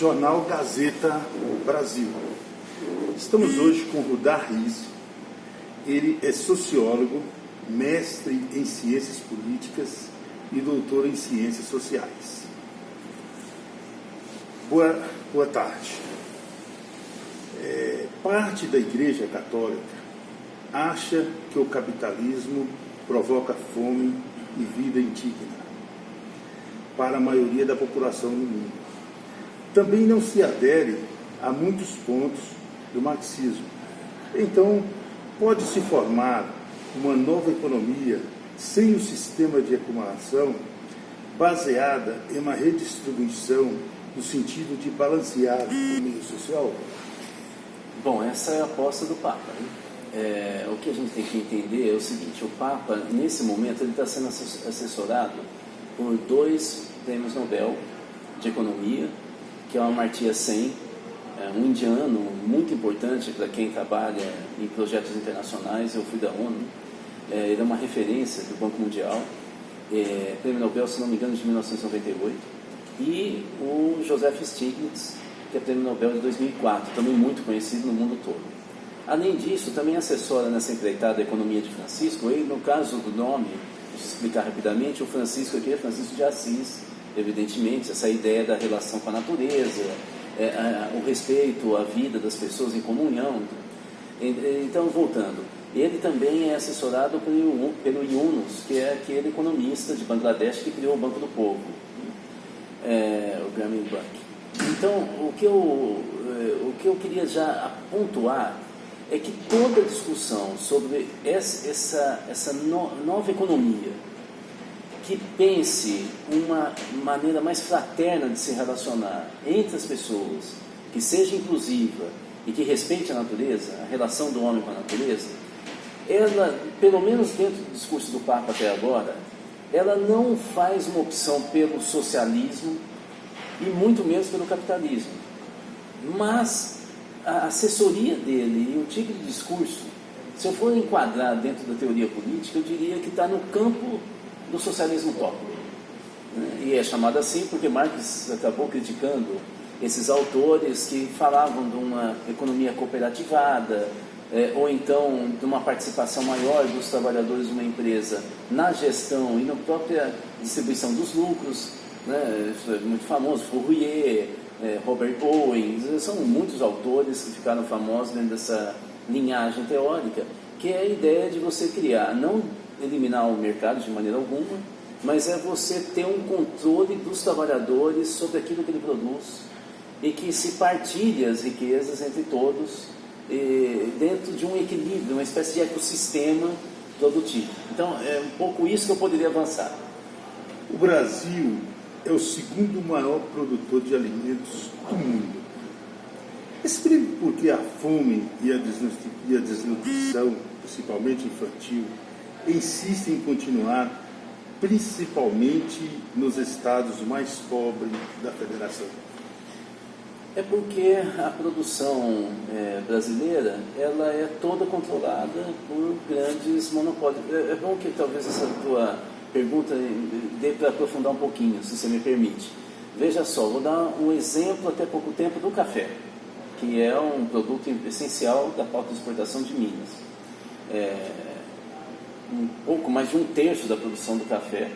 Jornal Gazeta Brasil. Estamos hoje com Rudá Riz. Ele é sociólogo, mestre em ciências políticas e doutor em ciências sociais. Boa tarde. Parte da Igreja Católica acha que o capitalismo provoca fome e vida indigna para a maioria da população no mundo. Também não se adere a muitos pontos do marxismo. Então, pode-se formar uma nova economia sem o sistema de acumulação, baseada em uma redistribuição no sentido de balancear o meio social? Bom, essa é a aposta do Papa, né? O que a gente tem que entender é o seguinte: o Papa, nesse momento, ele está sendo assessorado por 2 prêmios Nobel de Economia, que é o Amartya Sen, um indiano muito importante para quem trabalha em projetos internacionais. Eu fui da ONU, ele é uma referência do Banco Mundial, prêmio Nobel, se não me engano, de 1998, e o Joseph Stiglitz, que é prêmio Nobel de 2004, também muito conhecido no mundo todo. Além disso, também assessora nessa empreitada a economia de Francisco. E no caso do nome, deixa eu explicar rapidamente, o Francisco aqui é Francisco de Assis, evidentemente, essa ideia da relação com a natureza, o respeito à vida das pessoas em comunhão. Então, voltando, ele também é assessorado pelo Yunus, que é aquele economista de Bangladesh que criou o Banco do Povo, o Grameen Bank. Então, o que eu queria já pontuar é que toda a discussão sobre essa nova economia, que pense uma maneira mais fraterna de se relacionar entre as pessoas, que seja inclusiva e que respeite a natureza, a relação do homem com a natureza, ela, pelo menos dentro do discurso do Papa até agora, ela não faz uma opção pelo socialismo e muito menos pelo capitalismo. Mas a assessoria dele e o tipo de discurso, se eu for enquadrar dentro da teoria política, eu diria que está no campo do socialismo utópico. E é chamado assim porque Marx acabou criticando esses autores que falavam de uma economia cooperativada, ou então de uma participação maior dos trabalhadores de uma empresa na gestão e na própria distribuição dos lucros, né? Isso é muito famoso, Fourier, Robert Owen, são muitos autores que ficaram famosos dentro dessa linhagem teórica, que é a ideia de você criar, não eliminar o mercado de maneira alguma, mas é você ter um controle dos trabalhadores sobre aquilo que ele produz e que se partilhe as riquezas entre todos, dentro de um equilíbrio, uma espécie de ecossistema produtivo. Então, é um pouco isso que eu poderia avançar. O Brasil é o segundo maior produtor de alimentos do mundo. Explique por que a fome e a desnutrição, principalmente infantil, insistem em continuar, principalmente nos estados mais pobres da federação. É porque a produção brasileira, ela é toda controlada por grandes monopólios. É bom que talvez essa tua pergunta dê para aprofundar um pouquinho, se você me permite. Veja só, vou dar um exemplo até pouco tempo do café, que é um produto essencial da pauta de exportação de Minas. Um pouco mais de 1/3 da produção do café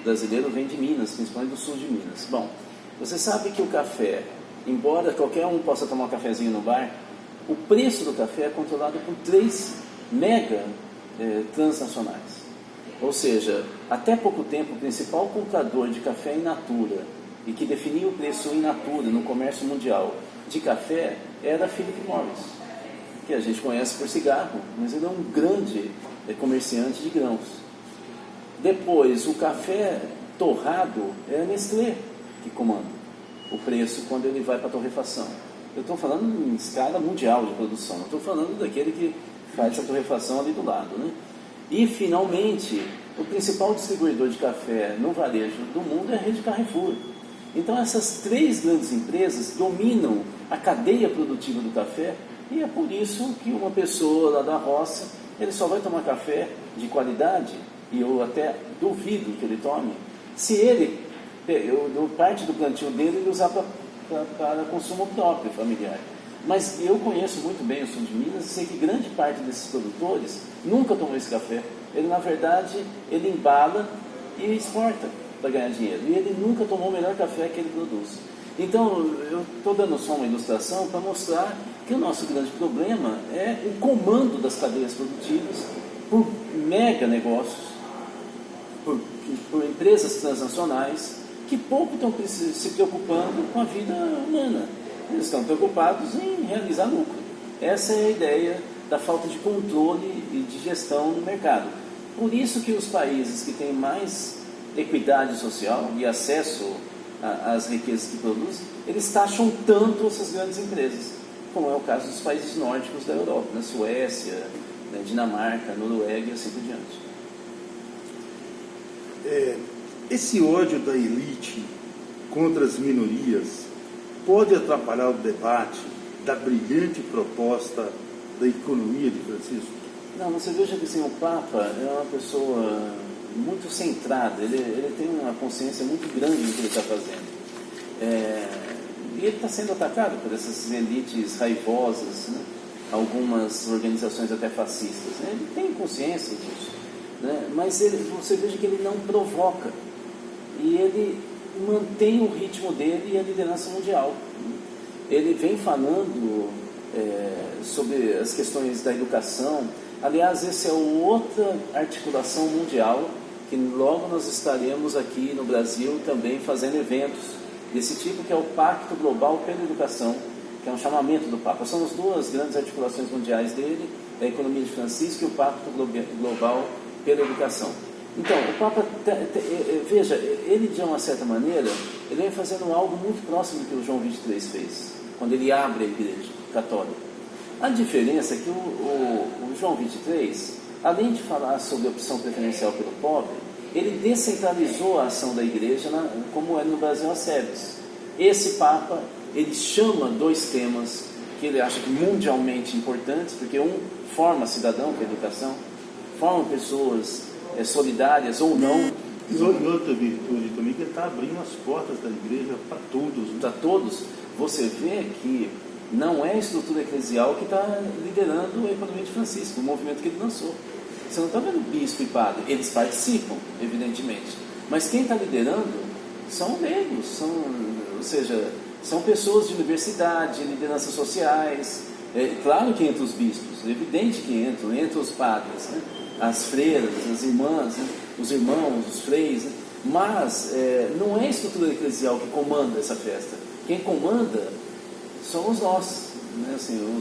brasileiro vem de Minas, principalmente do sul de Minas. Bom, você sabe que o café, embora qualquer um possa tomar um cafezinho no bar, o preço do café é controlado por 3 mega transnacionais. Ou seja, até pouco tempo, o principal comprador de café in natura e que definia o preço in natura no comércio mundial de café era Philip Morris, que a gente conhece por cigarro, mas ele é um grande comerciante de grãos. Depois, o café torrado é a Nestlé que comanda o preço quando ele vai para a torrefação. Eu estou falando em escala mundial de produção, eu estou falando daquele que faz a torrefação ali do lado, né? E, finalmente, o principal distribuidor de café no varejo do mundo é a rede Carrefour. Então, essas 3 grandes empresas dominam a cadeia produtiva do café, e é por isso que uma pessoa lá da roça, ele só vai tomar café de qualidade, e eu até duvido que ele tome, se ele, parte do plantio dele, ele usar para para consumo próprio, familiar. Mas eu conheço muito bem o sul de Minas e sei que grande parte desses produtores nunca tomou esse café. Ele, na verdade, ele embala e exporta para ganhar dinheiro. E ele nunca tomou o melhor café que ele produz. Então, eu estou dando só uma ilustração para mostrar que o nosso grande problema é o comando das cadeias produtivas por mega negócios, por empresas transnacionais que pouco estão se preocupando com a vida humana. Eles estão preocupados em realizar lucro. Essa é a ideia da falta de controle e de gestão no mercado. Por isso que os países que têm mais equidade social e acesso às riquezas que produzem, eles taxam tanto essas grandes empresas, como é o caso dos países nórdicos da Europa, na Suécia, na Dinamarca, Noruega e assim por diante. Esse ódio da elite contra as minorias pode atrapalhar o debate da brilhante proposta da economia de Francisco? Não, você veja que assim, o Papa é uma pessoa muito centrada, ele tem uma consciência muito grande do que ele está fazendo. E ele está sendo atacado por essas elites raivosas, né? Algumas organizações até fascistas. Né? Ele tem consciência disso, né? Mas você veja que ele não provoca. E ele mantém o ritmo dele e a liderança mundial. Ele vem falando sobre as questões da educação. Aliás, essa é outra articulação mundial que logo nós estaremos aqui no Brasil também fazendo eventos desse tipo, que é o Pacto Global pela Educação, que é um chamamento do Papa. São as duas grandes articulações mundiais dele, a economia de Francisco e o Pacto Global pela Educação. Então, o Papa, veja, ele de uma certa maneira, ele vem fazendo algo muito próximo do que o João XXIII fez, quando ele abre a Igreja Católica. A diferença é que o João XXIII, além de falar sobre a opção preferencial pelo pobre, ele descentralizou a ação da Igreja, como é no Brasil as SEBs. Esse Papa, ele chama dois temas que ele acha que mundialmente importantes, porque um forma cidadão com a educação, forma pessoas solidárias ou não. E outra virtude também, que ele está abrindo as portas da igreja para todos. Para todos. Você vê que não é a estrutura eclesial que está liderando a economia de Francisco, o movimento que ele lançou. Você não está vendo bispo e padre, eles participam, evidentemente. Mas quem está liderando são leigos, ou seja, são pessoas de universidade, lideranças sociais. Claro que entre os bispos, é evidente que entram os padres, né? As freiras, as irmãs, né? Os irmãos, os freis, né? Mas não é a estrutura eclesial que comanda essa festa. Quem comanda somos nós, né? Assim,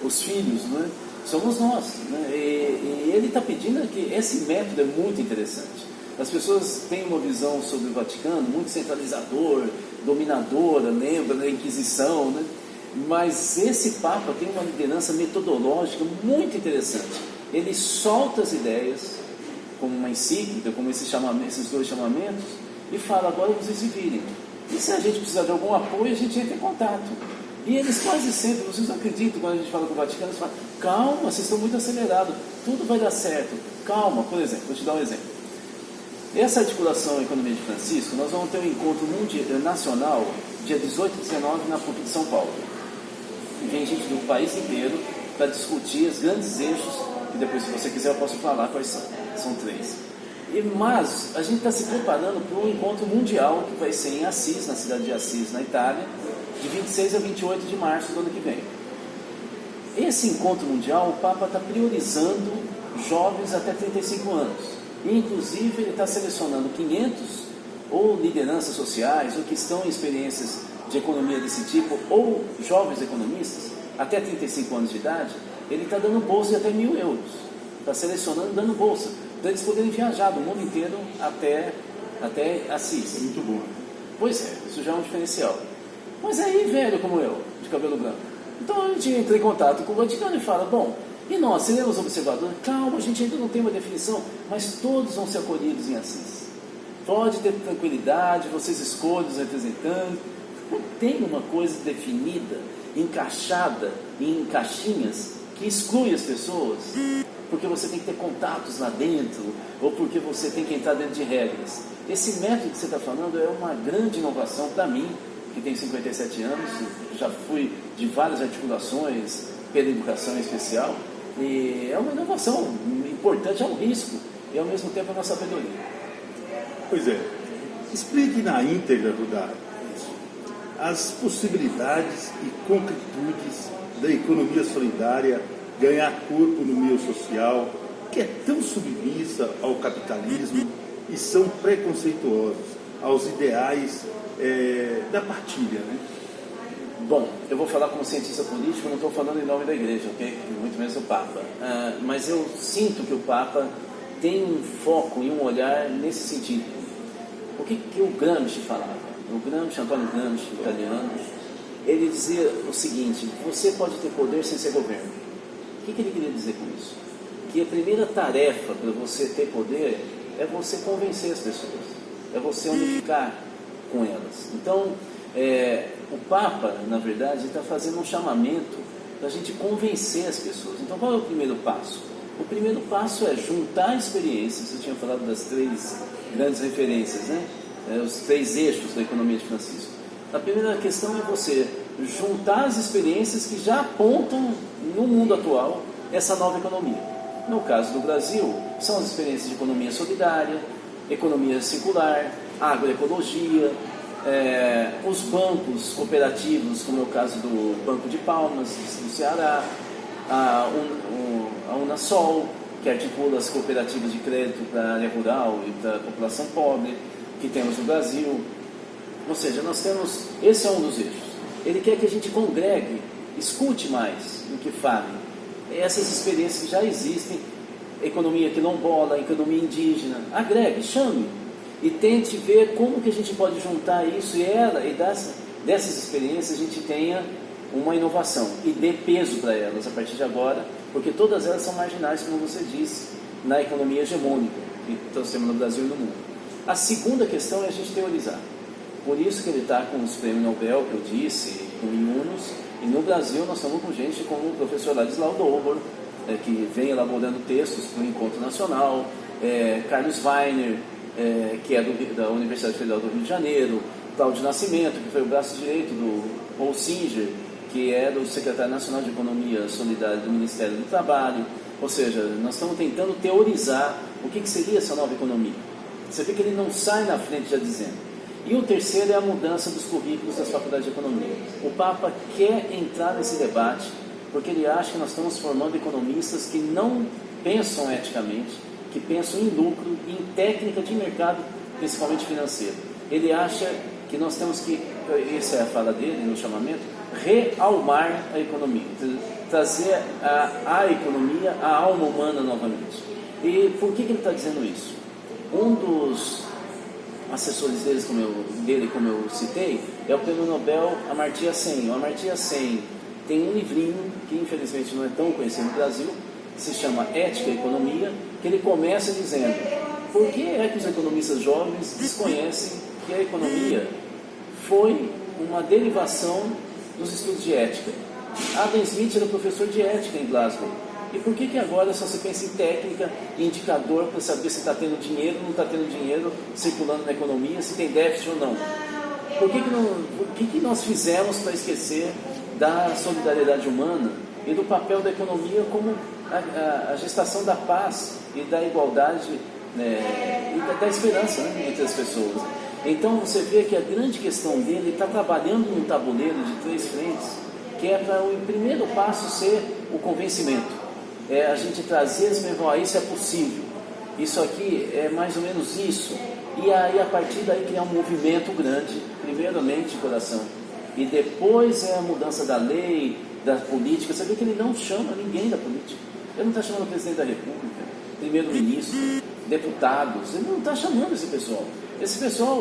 os filhos, né? Somos nós, né? E ele está pedindo que esse método é muito interessante. As pessoas têm uma visão sobre o Vaticano muito centralizador, dominadora, lembra da Inquisição, né? Mas esse Papa tem uma liderança metodológica muito interessante. Ele solta as ideias, como uma encíclica, como esses dois chamamentos, e fala: agora vocês se virem. E se a gente precisar de algum apoio, a gente entra em contato. E eles quase sempre, vocês não acreditam, quando a gente fala com o Vaticano, eles falam: calma, vocês estão muito acelerados, tudo vai dar certo. Calma, por exemplo, vou te dar um exemplo. Essa articulação Economia de Francisco, nós vamos ter um encontro nacional, dia 18 e 19, na PUC de São Paulo. E vem gente do país inteiro para discutir os grandes eixos, que depois, se você quiser, eu posso falar quais são. São 3. Mas a gente está se preparando para um encontro mundial que vai ser em Assis, na cidade de Assis, na Itália, de 26 a 28 de março do ano que vem. Esse encontro mundial, o Papa está priorizando jovens até 35 anos. E, inclusive, ele está selecionando 500 ou lideranças sociais, ou que estão em experiências de economia desse tipo, ou jovens economistas, até 35 anos de idade. Ele está dando bolsa de até 1.000 euros. Está selecionando, dando bolsa, para eles poderem viajar do mundo inteiro até Assis. Muito bom. Pois é, isso já é um diferencial. Mas aí, velho como eu, de cabelo branco. Então a gente entra em contato com o Vaticano e fala: bom, e nós seremos observadores? Calma, a gente ainda não tem uma definição, mas todos vão ser acolhidos em Assis. Pode ter tranquilidade, vocês escolhem os representantes. Não tem uma coisa definida, encaixada em caixinhas, que exclui as pessoas, porque você tem que ter contatos lá dentro, ou porque você tem que entrar dentro de regras. Esse método que você está falando é uma grande inovação para mim, que tenho 57 anos, já fui de várias articulações pela educação especial, e é uma inovação importante, é um risco, e ao mesmo tempo é uma sabedoria. Pois é. Explique na íntegra, Rudá, as possibilidades e concretudes da economia solidária ganhar corpo no meio social, que é tão submissa ao capitalismo e são preconceituosos aos ideais da partilha, né? Bom, eu vou falar como cientista político, não estou falando em nome da igreja, ok? Muito menos do Papa. Mas eu sinto que o Papa tem um foco e um olhar nesse sentido. O que o Gramsci falava? O Gramsci, Antonio Gramsci, italiano, ele dizia o seguinte: você pode ter poder sem ser governo. O que ele queria dizer com isso? Que a primeira tarefa para você ter poder é você convencer as pessoas, é você unificar com elas. Então, o Papa, na verdade, está fazendo um chamamento para a gente convencer as pessoas. Então, qual é o primeiro passo? O primeiro passo é juntar experiências. Eu tinha falado das 3 grandes referências, né? Os 3 eixos da economia de Francisco. A primeira questão é você juntar as experiências que já apontam no mundo atual essa nova economia. No caso do Brasil, são as experiências de economia solidária, economia circular, agroecologia, os bancos cooperativos, como é o caso do Banco de Palmas, do Ceará, a Unasol, que articula as cooperativas de crédito para a área rural e para a população pobre, que temos no Brasil. Ou seja, nós temos, esse é um dos eixos. Ele quer que a gente congregue, escute mais do que fale. Essas experiências que já existem, economia quilombola, economia indígena, agregue, chame e tente ver como que a gente pode juntar isso e dessas experiências a gente tenha uma inovação e dê peso para elas a partir de agora, porque todas elas são marginais, como você disse, na economia hegemônica que nós temos no Brasil e no mundo. A segunda questão é a gente teorizar. Por isso que ele está com os prêmios Nobel, que eu disse, com Imunos, e no Brasil nós estamos com gente como o professor Ladislau Dobor, que vem elaborando textos para o Encontro Nacional, Carlos Weiner, que é da Universidade Federal do Rio de Janeiro, Cláudio Nascimento, que foi o braço direito do Paul Singer, que é do secretário nacional de Economia Solidária do Ministério do Trabalho. Ou seja, nós estamos tentando teorizar o que seria essa nova economia. Você vê que ele não sai na frente já dizendo. E o terceiro é a mudança dos currículos das faculdades de economia. O Papa quer entrar nesse debate porque ele acha que nós estamos formando economistas que não pensam eticamente, que pensam em lucro e em técnica de mercado, principalmente financeiro. Ele acha que nós temos que, essa é a fala dele no chamamento, realmar a economia, trazer a economia, a alma humana novamente. E por que ele está dizendo isso? Um dos assessores dele, como eu citei, é o prêmio Nobel Amartya Sen. O Amartya Sen tem um livrinho, que infelizmente não é tão conhecido no Brasil, que se chama Ética e Economia, que ele começa dizendo: por que é que os economistas jovens desconhecem que a economia foi uma derivação dos estudos de ética? Adam Smith era professor de ética em Glasgow. E por que agora só se pensa em técnica e indicador para saber se está tendo dinheiro ou não está tendo dinheiro circulando na economia, se tem déficit ou não? Por que nós fizemos para esquecer da solidariedade humana e do papel da economia como a gestação da paz e da igualdade, e da esperança, né, entre as pessoas? Então você vê que a grande questão dele está trabalhando num tabuleiro de 3 frentes, que é para o primeiro passo ser o convencimento. A gente trazer as pessoas, isso é possível, isso aqui é mais ou menos isso, e aí a partir daí criar um movimento grande, primeiramente coração, e depois a mudança da lei, da política. Você vê que ele não chama ninguém da política, ele não está chamando o presidente da república, primeiro-ministro, deputados, ele não está chamando esse pessoal.